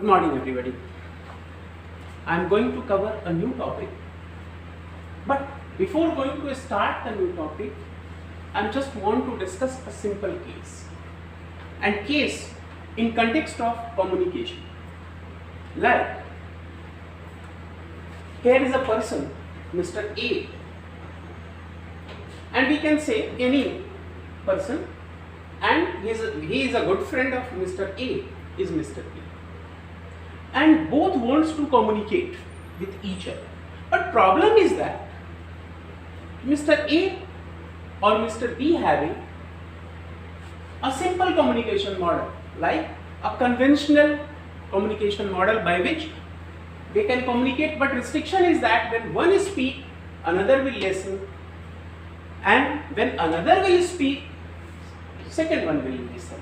morning everybody. I am going to cover a new topic, but before going to start the new topic, I just want to discuss a simple case, and case in context of communication. Like, here is a person, Mr. A, and we can say any person, and he is a good friend of Mr. A, is Mr. B, and both wants to communicate with each other. But problem is that Mr. A or Mr. B having a simple communication model, like a conventional communication model by which they can communicate, but restriction is that when one speak, another will listen, and when another will speak, second one will listen.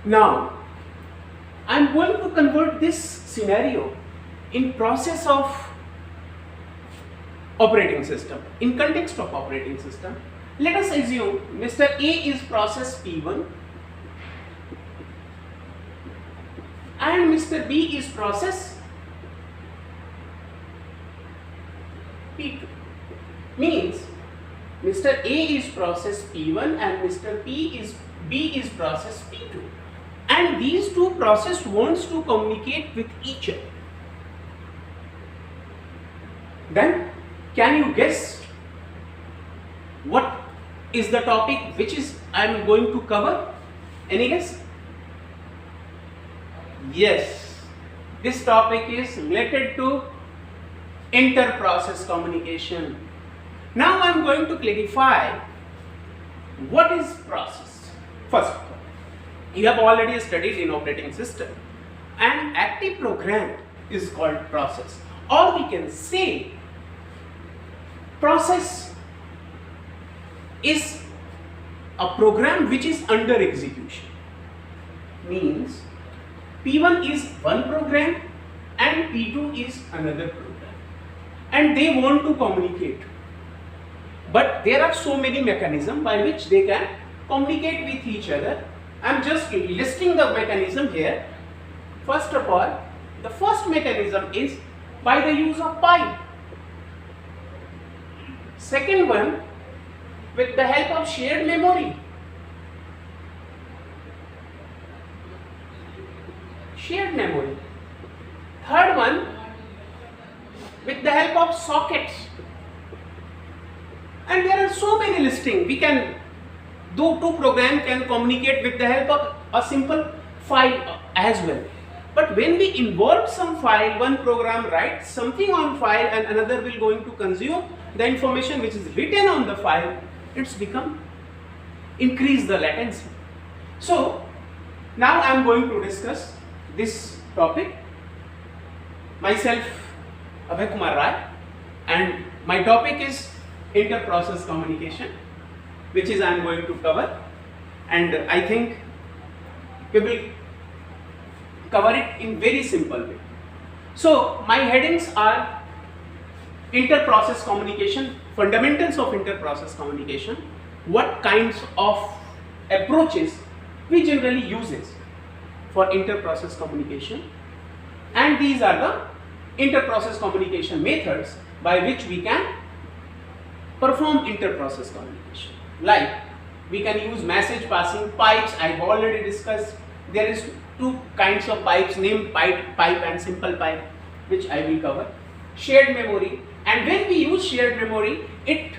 Now, I am going to convert this scenario in process of operating system, in context of operating system. Let us assume Mr. A is process P1 and Mr. B is process P2. Means Mr. A is process P1 and Mr. B is process P2, and these two processes wants to communicate with each other. Then can you guess what is the topic which is I am going to cover? Any guess? Yes, this topic is related to inter-process communication. Now I am going to clarify what is process. First of all, you have already studied in operating system, and active program is called process, or we can say process is a program which is under execution. Means P1 is one program and P2 is another program, and they want to communicate, but there are so many mechanisms by which they can communicate with each other. I am just listing the mechanism here. First of all, the first mechanism is by the use of pipe. Second one, with the help of shared memory. Shared memory. Third one, with the help of sockets. And there are so many listing. We can do two programs can communicate with the help of a simple file as well. But when we involve some file, one program writes something on file and another will going to consume the information which is written on the file, it's become increase the latency. So now I am going to discuss this topic. Myself, Abhay Kumar Rai, and my topic is inter-process communication, which is I am going to cover, and I think we will cover it in very simple way. So my headings are inter-process communication, fundamentals of inter-process communication, what kinds of approaches we generally uses for inter-process communication, and these are the inter-process communication methods by which we can perform inter-process communication. Like, we can use message passing pipes. I have already discussed. There is two kinds of pipes, named pipe and simple pipe, which I will cover. Shared memory, and when we use shared memory, it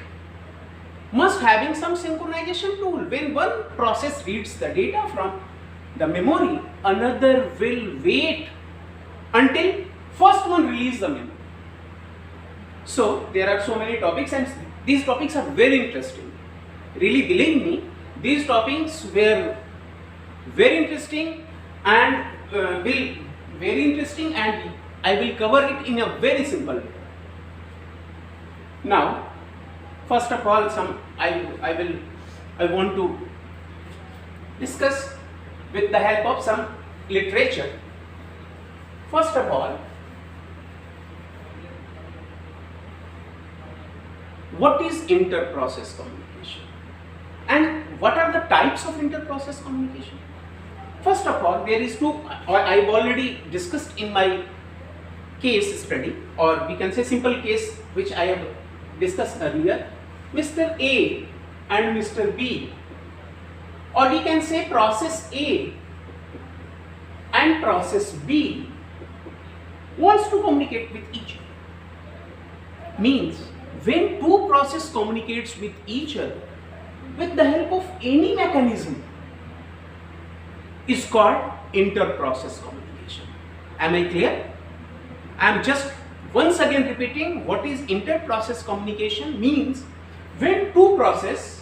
must having some synchronization tool. When one process reads the data from the memory, another will wait until first one release the memory. So there are so many topics, and these topics are very interesting. Really, believe me, these topics were very interesting and I will cover it in a very simple way. Now, first of all, I want to discuss with the help of some literature. First of all, what is inter-process communication and what are the types of inter-process communication? First of all, there is two, I've already discussed in my case study, or we can say simple case which I have discussed earlier, Mr. A and Mr. B, or we can say process A and process B wants to communicate with each other. Means when two processes communicates with each other with the help of any mechanism is called inter-process communication. Am I clear? I am just once again repeating what is inter-process communication. Means when two process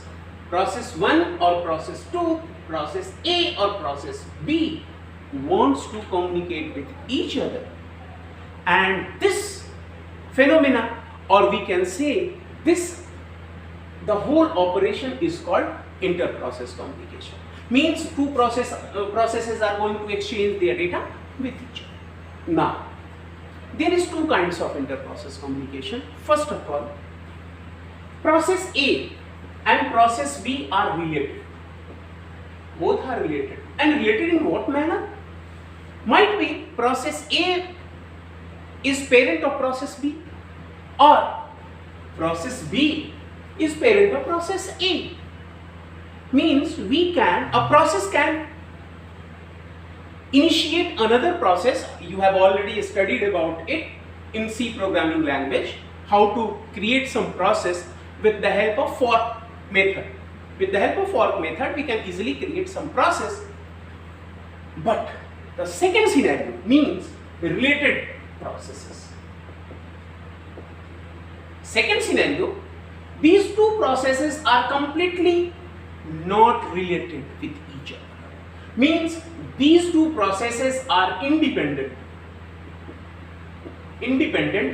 1 or process 2, process A or process B wants to communicate with each other, and this phenomena, or we can say this, the whole operation is called inter-process communication. Means two processes are going to exchange their data with each other. Now, there is two kinds of inter-process communication. First of all, process A and process B are related. Both are related. And related in what manner? Might be process A is parent of process B, or process B is parent of process A. Means a process can initiate another process. You have already studied about it in C programming language, how to create some process with the help of fork method. With the help of fork method, we can easily create some process. But the second scenario means related processes. Second scenario, these two processes are completely not related with each other. Means these two processes are independent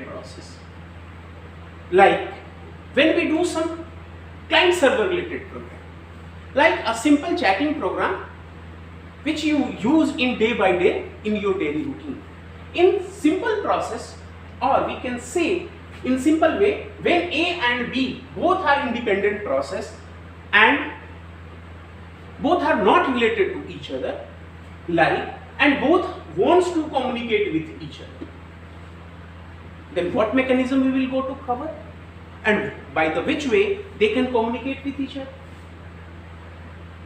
process. Like when we do some client server related program, like a simple chatting program which you use in day by day in your daily routine. In simple process, or we can say in simple way, when A and B both are independent process and both are not related to each other, like, and both wants to communicate with each other, then what mechanism we will go to cover, and by the which way they can communicate with each other.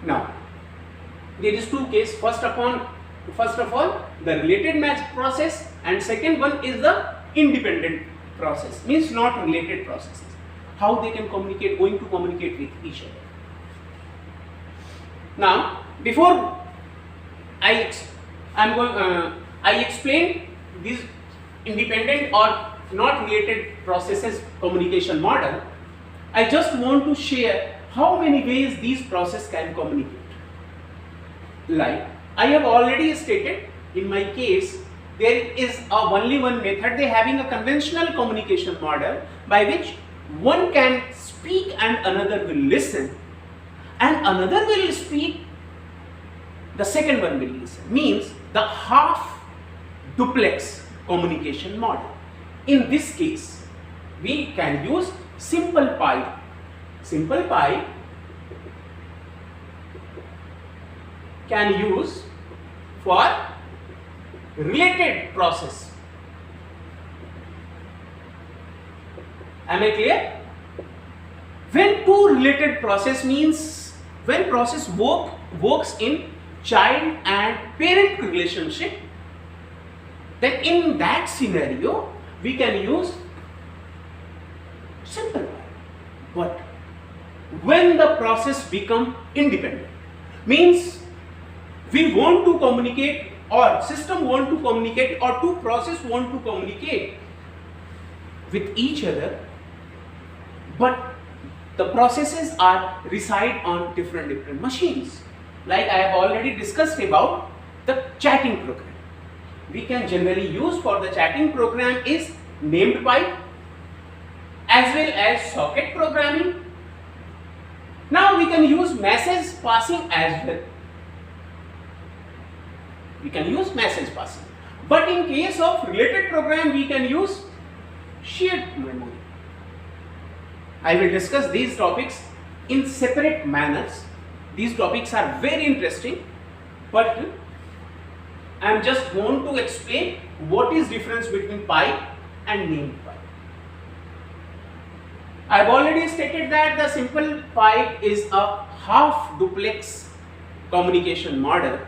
Now, there is two cases. First of all, the related match process, and second one is the independent process, means not related processes. How they can communicate, going to communicate with each other. Now, before I explain these independent or not related processes communication model, I just want to share how many ways these processes can communicate. Like I have already stated in my case, there is only one method. They having a conventional communication model by which one can speak and another will listen, and another will speak, the second one will listen. Means the half duplex communication model. In this case, we can use simple pi. Simple pi can use for related process. Am I clear? When two related process means when process works in child and parent relationship, then in that scenario we can use simple pi. But when the process become independent, means we want to communicate, or system want to communicate, or two process want to communicate with each other, but the processes are reside on different machines. Like I have already discussed about the chatting program. We can generally use for the chatting program is named pi, as well as socket programming. Now we can use message passing as well. We can use message passing. But in case of related program, we can use shared memory. I will discuss these topics in separate manners. These topics are very interesting, but I am just going to explain what is difference between pipe and named pipe. I have already stated that the simple pipe is a half duplex communication model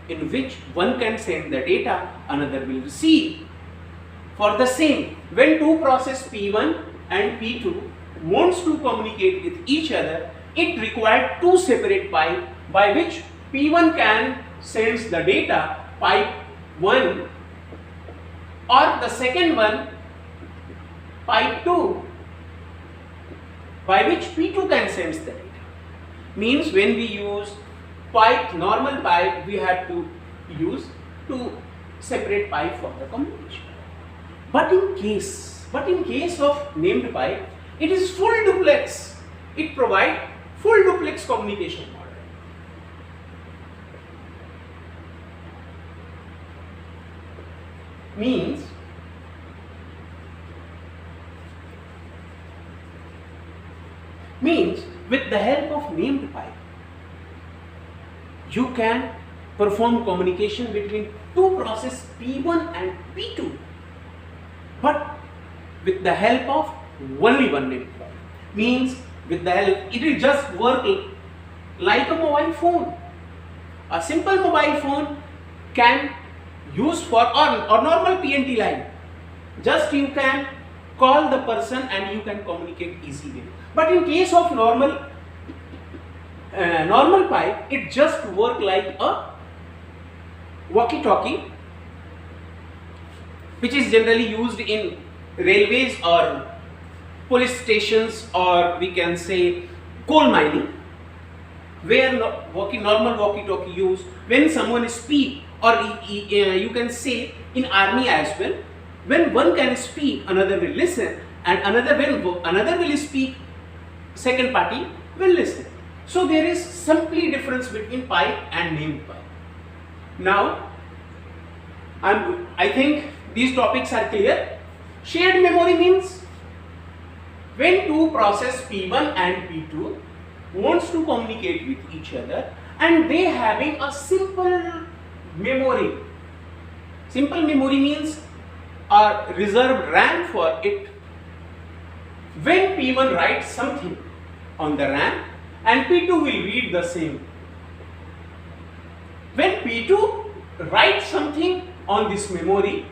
in which one can send the data, another will receive. For the same, when two process P1 and P2 wants to communicate with each other, it required two separate pipe by which P1 can sends the data pipe 1 or the second one pipe 2 by which P2 can send the data. Means when we use pipe, normal pipe, we have to use two separate pipe for the communication. But in case of named pipe, it is full duplex. It provides full duplex communication model. Means with the help of named pipe, you can perform communication between two process P1 and P2, but with the help of only one named pipe. Means with the help, it will just work like a mobile phone. A simple mobile phone can use for or normal PNT line. Just you can call the person and you can communicate easily. But in case of normal pipe, it just work like a walkie-talkie, which is generally used in railways or police stations, or we can say coal mining, where normal walkie-talkie use when someone speak, or you can say in army as well, when one can speak, another will listen, and another will speak, second party will listen. So there is simply difference between pipe and named pipe. Now I think these topics are clear. Shared memory means when two process P1 and P2 wants to communicate with each other and they having a simple memory. Simple memory means a reserved RAM for it. When P1 writes something on the RAM and P2 will read the same. When P2 writes something on this memory,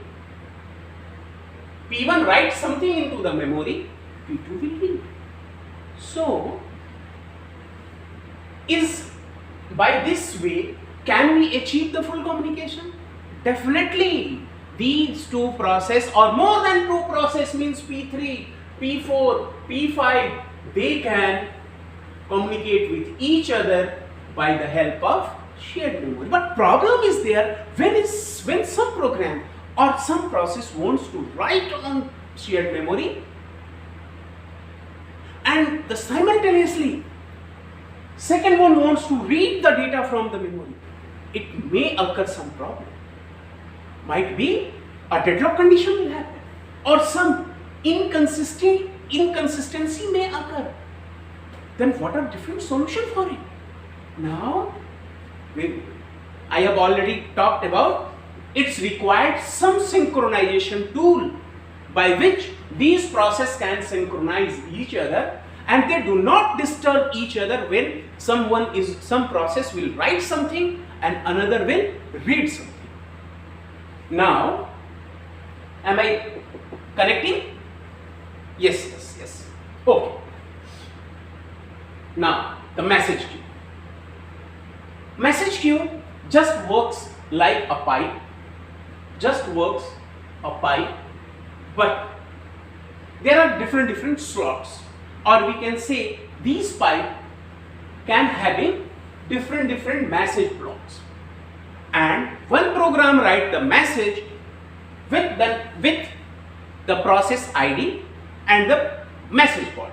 P1 writes something into the memory, P2 will read. So, by this way, can we achieve the full communication? Definitely. These two process or more than two process means P3, P4, P5, they can communicate with each other by the help of shared memory. But problem is there when some program or some process wants to write on shared memory and the simultaneously second one wants to read the data from the memory. It may occur some problem. Might be a deadlock condition will happen or some inconsistency may occur. Then what are different solutions for it? Now, I have already talked about it's required some synchronization tool by which these processes can synchronize each other and they do not disturb each other when some process will write something and another will read something. Now, am I connecting? Yes. Okay. Now, the message queue. Message queue just works like a pipe. But there are different slots, or we can say these pipe can having different message blocks, and one program write the message with the process ID and the message body.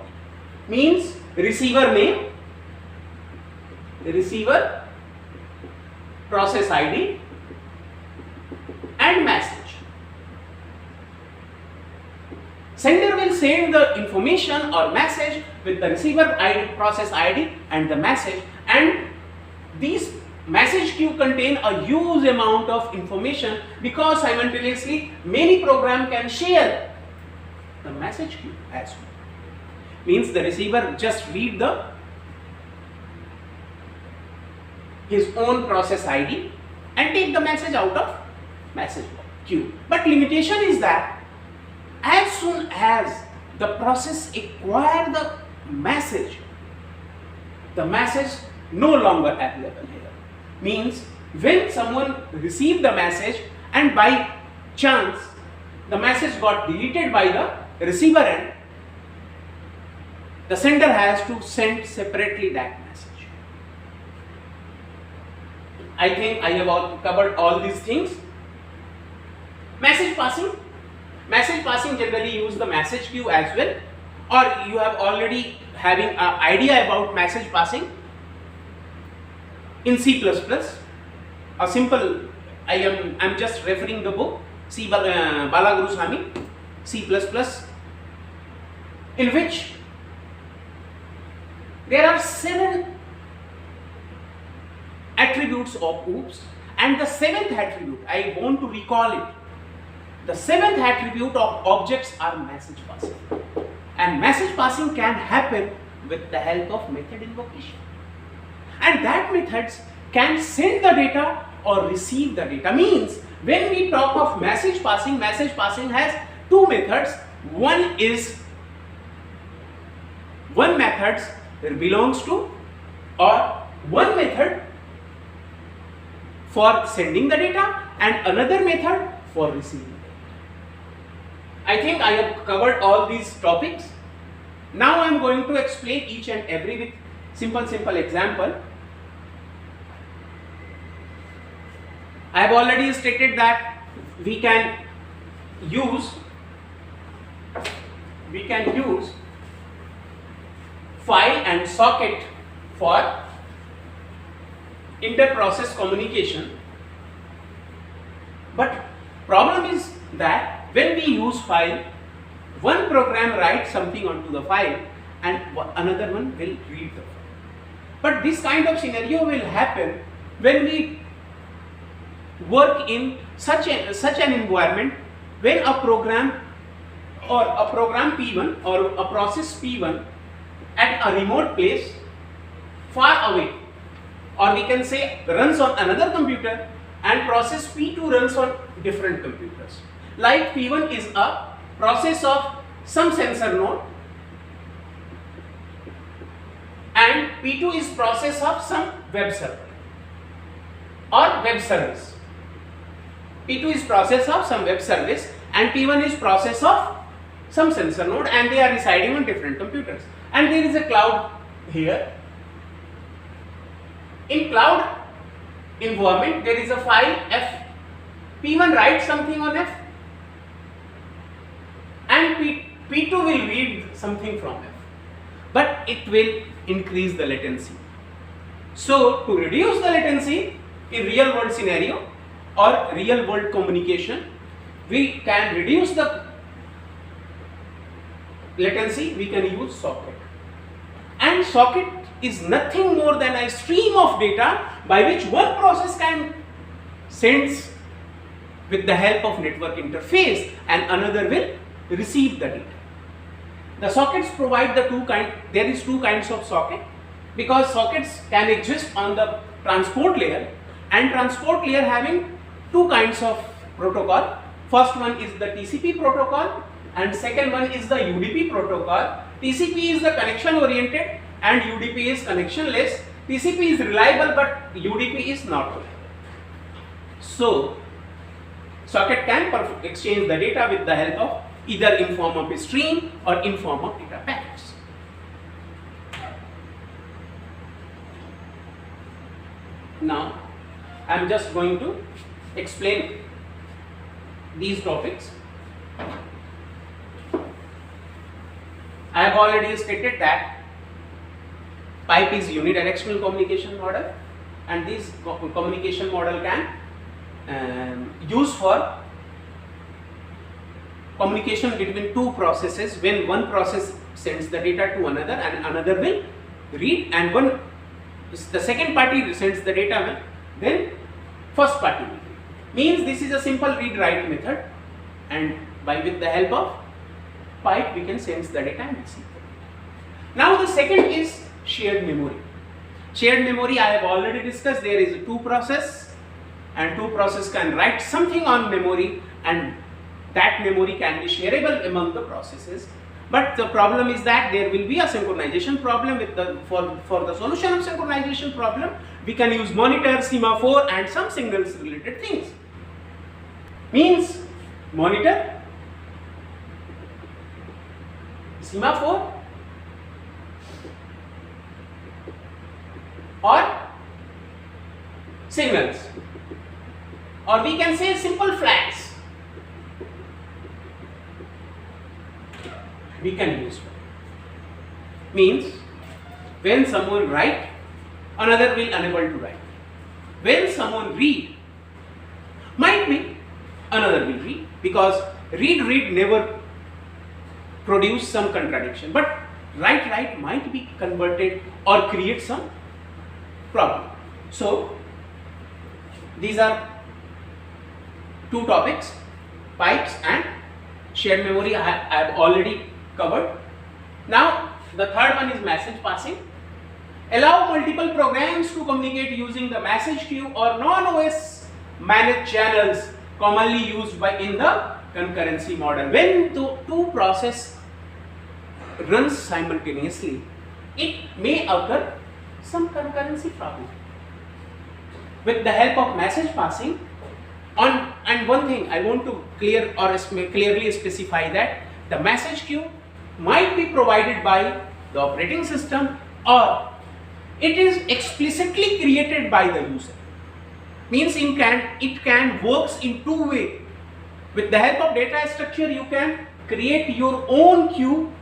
Means receiver name, receiver, process ID and message. Sender will send the information or message with the receiver ID, process ID and the message, and these message queue contain a huge amount of information because simultaneously many program can share the message queue as well. Means the receiver just read his own process ID and take the message out of message queue. But limitation is that as soon as the process acquire the message no longer available here. Means when someone received the message and by chance the message got deleted by the receiver end, the sender has to send separately that message. I think I have covered all these things. Message passing generally use the message queue as well, or you have already having an idea about message passing in C++. A simple, I'm just referring the book C. Balaguruswamy, C++, in which there are 7 attributes of OOPS, and the 7th attribute, I want to recall it. The 7th attribute of objects are message passing, and message passing can happen with the help of method invocation, and that methods can send the data or receive the data. Means when we talk of message passing has 2 methods. One method belongs to, or one method for sending the data and another method for receiving it. I think I have covered all these topics. Now I am going to explain each and every with simple example. I have already stated that we can use file and socket for inter-process communication, but problem is that when we use file, one program writes something onto the file and another one will read the file. But this kind of scenario will happen when we work in such an environment, when a program P1 or a process P1 at a remote place far away, or we can say runs on another computer, and process P2 runs on different computers. Like P1 is a process of some sensor node and P2 is process of some web server or web service. P2 is process of some web service and P1 is process of some sensor node, and they are residing on different computers, and there is a cloud here. In cloud environment there is a file F. P1 writes something on F and P2 will read something from F, but it will increase the latency. So to reduce the latency in real world scenario or real world communication, we can reduce the latency, we can use socket. And socket is nothing more than a stream of data by which one process can sends with the help of network interface and another will receive the data. The sockets provide there is 2 kinds of socket, because sockets can exist on the transport layer, and transport layer having 2 kinds of protocol. First one is the TCP protocol and second one is the UDP protocol. TCP is the connection oriented and UDP is connectionless. TCP is reliable but UDP is not reliable. So socket can exchange the data with the help of either in form of a stream or in form of data packets. Now I am just going to explain these topics. I have already stated that pipe is unidirectional communication model, and this communication model can use for communication between 2 processes when one process sends the data to another and another will read, and the second party sends the data then first party will read. Means this is a simple read-write method, and with the help of pipe we can sense the data and receive the data. Now the second is shared memory. Shared memory I have already discussed. There is two process, and two process can write something on memory, and that memory can be shareable among the processes. But the problem is that there will be a synchronization problem with the for the solution of synchronization problem we can use monitor, semaphore and some signals related things. Means monitor, semaphore or signals, or we can say simple flags. We can use. Means when someone write, another will unable to write. When someone read, might be another will read, because read never produce some contradiction, but write might be converted or create some problem. So these are two topics, pipes and shared memory. I have already covered. Now the third one is message passing. Allow multiple programs to communicate using the message queue or non-OS managed channels commonly used in the concurrency model. When two processes runs simultaneously, it may occur some concurrency problem. With the help of message passing, and one thing I want to clearly specify that the message queue might be provided by the operating system, or it is explicitly created by the user. Means it can works in two ways. With the help of data structure you can create your own queue,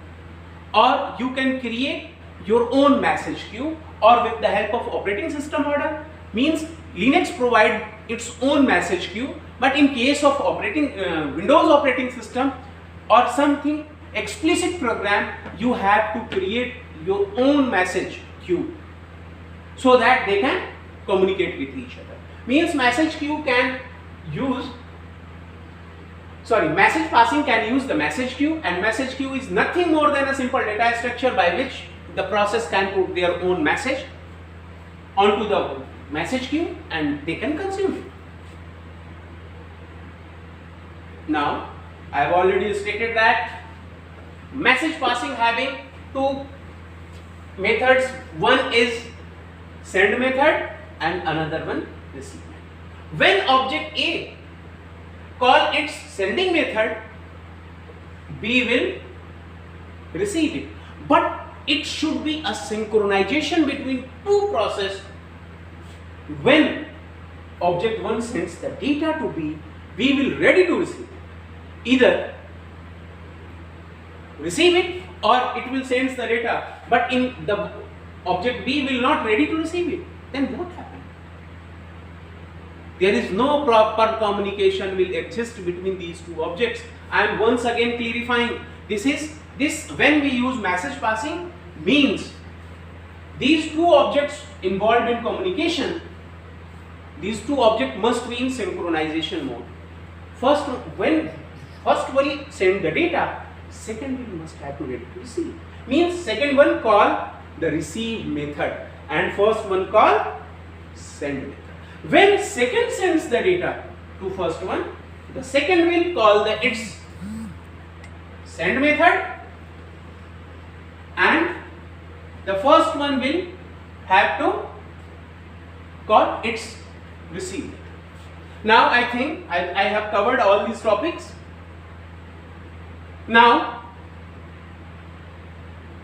or you can create your own message queue, or with the help of operating system model. Means Linux provide its own message queue, but in case of Windows operating system or something explicit program, you have to create your own message queue so that they can communicate with each other. Means message passing can use the message queue, and message queue is nothing more than a simple data structure by which the process can put their own message onto the message queue and they can consume it. Now I have already stated that message passing having two methods. One is send method and another one receive method. When object A call its sending method, B will receive it, but it should be a synchronization between two processes. When object 1 sends the data to B, B will ready to receive it. Either receive it or it will send the data, but in the object B will not ready to receive it. Then what happens? There is no proper communication will exist between these two objects. I am once again clarifying, this when we use message passing means these two objects involved in communication, these two objects must be in synchronization mode. First will send the data, second one must have to ready to receive. Means second one call the receive method and first one call send method. When second sends the data to first one, the second will call its send method and the first one will have to call its receive method. Now I think I have covered all these topics. Now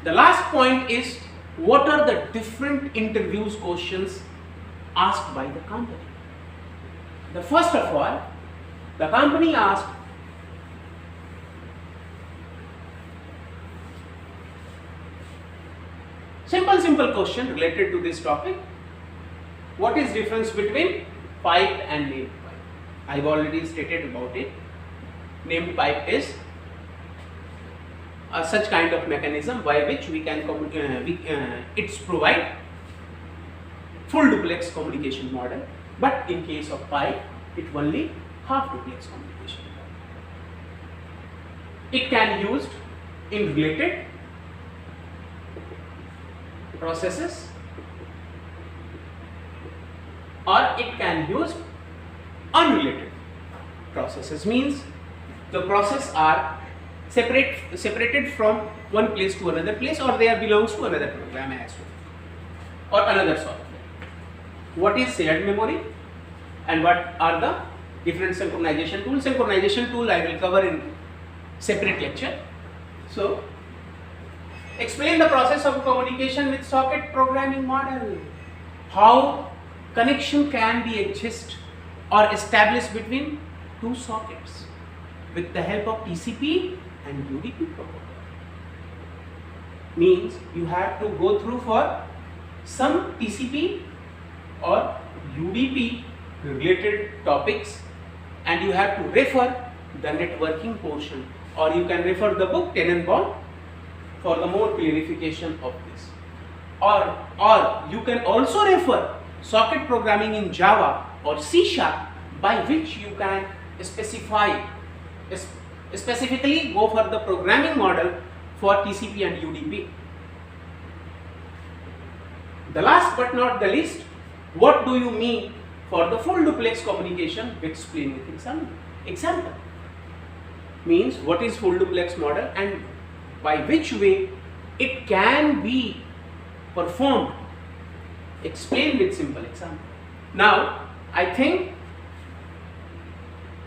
the last point is, what are the different interviews questions asked by the company? The first of all, the company asked simple question related to this topic. What is difference between pipe and named pipe? I have already stated about it. Named pipe is such kind of mechanism by which we can it's provide full duplex communication model. But in case of pi, it only half duplex communication. It can be used in related processes, or it can be used unrelated processes. Means the process are separated from one place to another place, or they are belongs to another program as well, or another software. What is shared memory and what are the different synchronization tools? Synchronization tool I will cover in separate lecture. So explain the process of communication with socket programming model. How connection can be exist or established between two sockets with the help of TCP and UDP protocol. Means you have to go through for some TCP or UDP related topics, and you have to refer the networking portion, or you can refer the book Tenenbaum for the more clarification of this, or you can also refer socket programming in Java or C#, by which you can specifically go for the programming model for TCP and UDP. The last but not the least, what do you mean for the full duplex communication with explain with example? Means what is full duplex model and by which way it can be performed. Explain with simple example. Now I think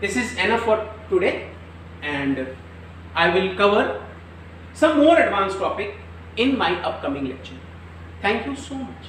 this is enough for today, and I will cover some more advanced topic in my upcoming lecture. Thank you so much.